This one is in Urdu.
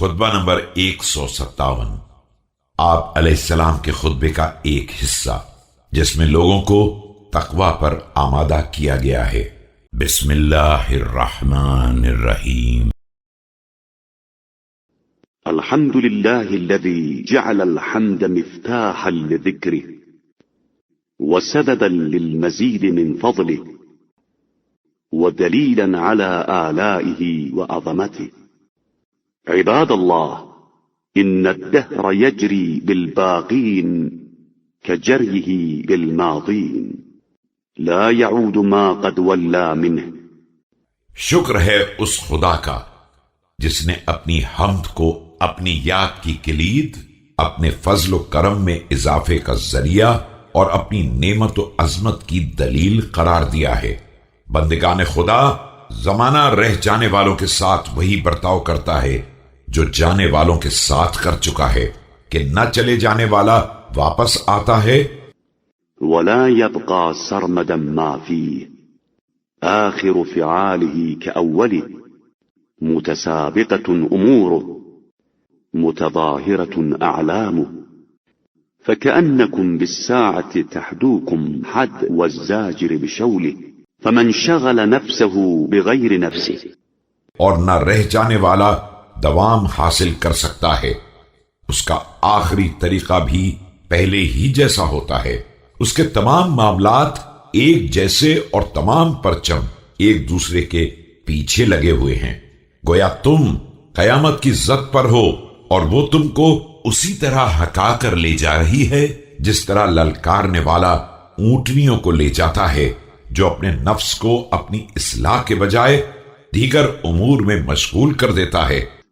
خطبہ نمبر 157۔ آپ علیہ السلام کے خطبے کا ایک حصہ جس میں لوگوں کو تقوی پر آمادہ کیا گیا ہے۔ بسم اللہ الرحمن الرحیم۔ الحمد لله الذي جعل الحمد مفتاحا لذكره وسببا للمزيد من فضله ودليلا على آلائه وعظمته. عباد الله، إن الدهر يجري بالباقين كجريه بالماضين، لا يعود ما قد ولى منه۔ شکر ہے اس خدا کا جس نے اپنی حمد کو اپنی یاد کی کلید، اپنے فضل و کرم میں اضافے کا ذریعہ اور اپنی نعمت و عظمت کی دلیل قرار دیا ہے۔ بندگان خدا زمانہ رہ جانے والوں کے ساتھ وہی برتاؤ کرتا ہے جو جانے والوں کے ساتھ کر چکا ہے کہ نہ چلے جانے والا واپس آتا ہے۔ ولا يبقى سرمدا ما فيه آخر فعاله كأوله، متسابقة أموره متظاهرة أعلامه، فكأنكم بالساعة تحدوكم حد والزاجر بشوله، فمن شغل نفسه بغير نفسه۔ اور نہ رہ جانے والا دوام حاصل کر سکتا ہے، اس کا آخری طریقہ بھی پہلے ہی جیسا ہوتا ہے، اس کے تمام معاملات ایک جیسے اور تمام پرچم ایک دوسرے کے پیچھے لگے ہوئے ہیں۔ گویا تم قیامت کی زد پر ہو اور وہ تم کو اسی طرح ہکا کر لے جا رہی ہے جس طرح للکارنے والا اونٹنیوں کو لے جاتا ہے جو اپنے نفس کو اپنی اصلاح کے بجائے دیگر امور میں مشغول کر دیتا ہے۔